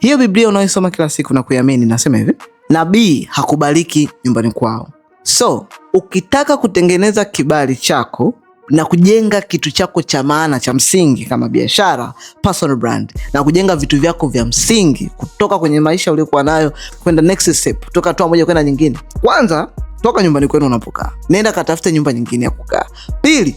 Hiyo Biblia unaoisoma kila siku na kuiamini nasema hivi, nabii hakubaliki nyumbani kwao. So, ukitaka kutengeneza kibali chako na kujenga kitu chako cha maana cha msingi kama biashara, personal brand, na kujenga vitu vyako vya msingi kutoka kwenye maisha uliokuwa nayo kwenda next step, kutoka hatua moja kwenda nyingine. Kwanza, toka nyumbani kwenu unapokaa. Nenda katafute nyumba nyingine ya kukaa. Pili,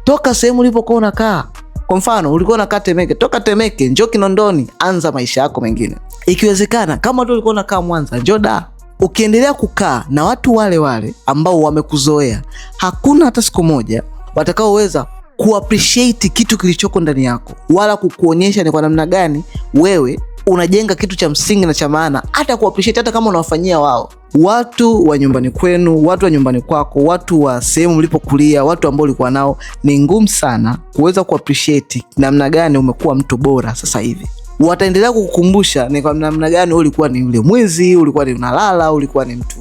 toka sehemu ulipokuwa unakaa. Kwa mfano, ulikuwa unakaa Temeke, toka Temeke njoo Kinondoni, anza maisha yako mengine. Ikiwezekana, kama tu ulikuwa unakaa Mwanza, njoo Dar. Ukiendelea kukaa na watu wale wale ambao wamekuzoea, hakuna hata siku moja watakaoweza kuappreciate kitu kilichoko ndani yako, wala kukuonyesha ni kwa namna gani wewe unajenga kitu cha msingi na cha maana, hata kuappreciate hata kama unawafanyia wao. Watu wa nyumbani kwenu, watu wa nyumbani kwako, watu wa sehemu mlipokulia, watu ambao ulikuwa nao, ni ngumu sana kuweza kuappreciate namna gani umekuwa mtu bora sasa hivi. Wataendelea kukukumbusha ni kwa namna gani ulikuwa ni yule mwizi, ulikuwa ni unalala, ulikuwa ni mtu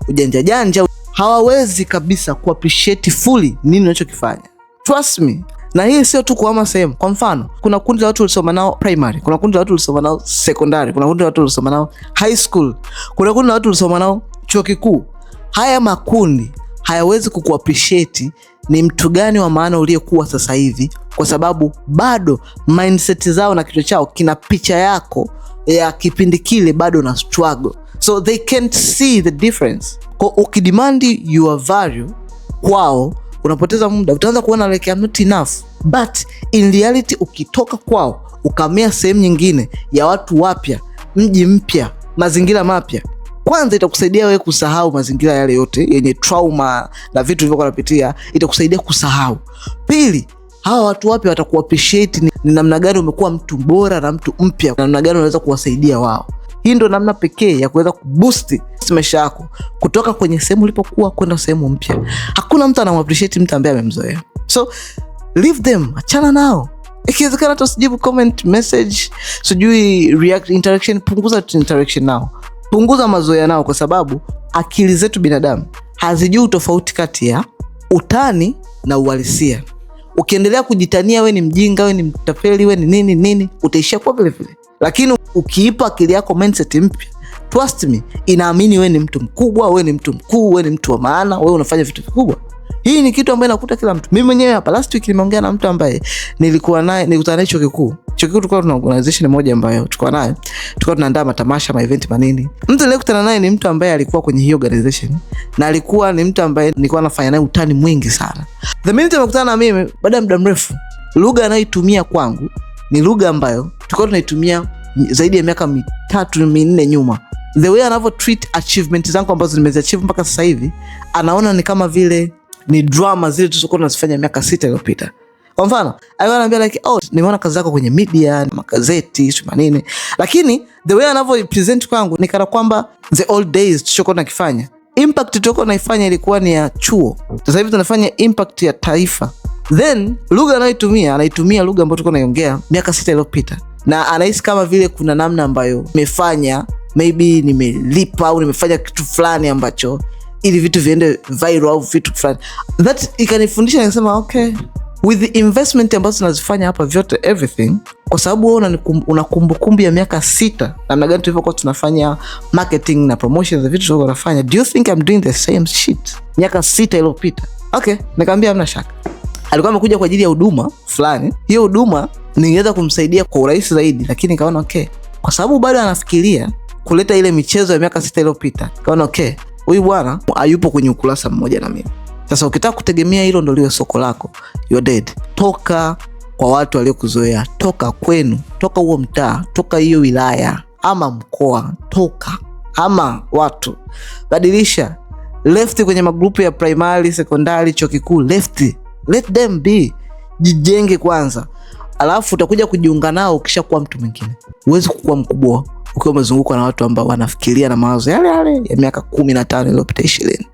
ujanja janja. Hawawezi kabisa kuappreciate fully nini unachokifanya. Trust me. Na hii sio tu kuhama sehemu. Kwa mfano, kuna kundi la watu ulisoma nao primary, kuna kundi la watu ulisoma nao secondary, kuna kundi la watu ulisoma nao high school, kuna kundi la watu ulisoma nao chuo kikuu. Haya makundi hayawezi kukuappreciate ni mtu gani wa maana uliyekuwa sasa hivi, kwa sababu bado mindset zao na kichwa chao kina picha yako ya kipindi kile bado na struggle. So they can't see the difference. Kwa ukidemandi your value kwao, unapoteza muda. Utaanza kuona like I'm not enough. But in reality, ukitoka kwao ukamea sehemu nyingine ya watu wapya, mji mpya, mazingira mapya, kwanza itakusaidia wewe kusahau mazingira yale yote yenye trauma na vitu vilivyokuwa unapitia, itakusaidia kusahau. Pili, hawa watu wapya watakuappreciate ni namna gani umekuwa mtu bora na mtu mpya, namna gani unaweza kuwasaidia wao. Hii ndio namna pekee ya kuweza kuboost maisha yako kutoka kwenye sehemu ulipokuwa kwenda sehemu mpya. Hakuna mtu anamappreciate mtu ambaye amemzoea. So leave them, achana nao. Ikiwezekana hata usijibu comment, message, sijui react, interaction, punguza interaction nao. Punguza mazoea nao, kwa sababu akili zetu binadamu hazijui tofauti kati ya utani na uhalisia. Ukiendelea kujitania wewe ni mjinga, wewe ni mtapeli, wewe ni nini, utaishia kwa vile vile. Lakini ukiipa akili yako mindset mpya, trust me, inaamini wewe ni mtu mkubwa, wewe ni mtu mkuu, wewe ni mtu wa maana, wewe unafanya vitu vikubwa. Hii ni kitu ambacho nakuta kila mtu. Mimi mwenyewe hapa last week nimeongea na mtu ambaye nilikutana naye chuo kikuu. Chuo kikuu tulikuwa tuna organization moja ambayo tulikuwa tunaandaa matamasha, event manini. Mtu nilikutana naye ni mtu ambaye alikuwa kwenye hiyo organization, na alikuwa ni mtu ambaye nilikuwa nafanya naye utani mwingi sana. The minute amekutana na mimi baada ya muda mrefu, lugha anayoitumia kwangu ni lugha ambayo tulikuwa tunaitumia zaidi ya miaka 3-4 nyuma. The way anavyo treat achievement zangu ambazo nimeziachieve mpaka sasa hivi, anaona ni kama vile ni drama zile tulizokuwa tunazifanya miaka 6 iliyopita. Kwa mfano, ananiambia like, oh, nimeona kazi zako kwenye media, magazeti, sio manini. Lakini the way anavyo present kwangu ni kana kwamba the old days tulichokuwa tunakifanya. Impact tulikuwa tunaifanya ilikuwa ni ya chuo. Sasa hivi tunafanya impact ya taifa. Then lugha anaitumia lugha ambayo tulikuwa tunaiongea miaka 6 iliyopita. Na anahisi kama vile kuna namna ambayo nimefanya, maybe nimelipa au nimefanya kitu fulani ambacho ili vitu viende viral au vitu fulani. That ikanifundisha, nikasema okay, with the investment ambazo tunazifanya hapa vyote everything, kwa sababu wewe una kumbukumbu ya miaka 6 namna gani tulivyokuwa tunafanya marketing na promotions za vitu tulivyokuwa tunafanya, do you think I'm doing the same shit miaka 6 iliyopita? Okay, nikamwambia hamna shaka. Alikuwa amekuja kwa ajili ya huduma fulani. Hiyo huduma ningeweza kumsaidia kwa urahisi zaidi, lakini nikaona okay, kwa sababu bado anafikiria kuleta ile michezo ya miaka 6 iliyopita, nikaona okay, huyu bwana hayupo kwenye ukurasa mmoja na mimi. Sasa ukitaka kutegemea hilo ndio liwe soko lako, you're dead. Toka kwa watu waliokuzoea, toka kwenu, toka huo mtaa, toka hiyo wilaya ama mkoa, toka ama watu. Badilisha. Left kwenye magrupu ya primary, secondary, chuo kikuu, left. Let them be. Jijenge kwanza. Alafu utakuja kujiunga nao ukishakuwa mtu mwingine. Huwezi kuwa mkubwa ukiwa umezungukwa na watu ambao wanafikiria na mawazo yale yale ya miaka 15 iliyopita, 20.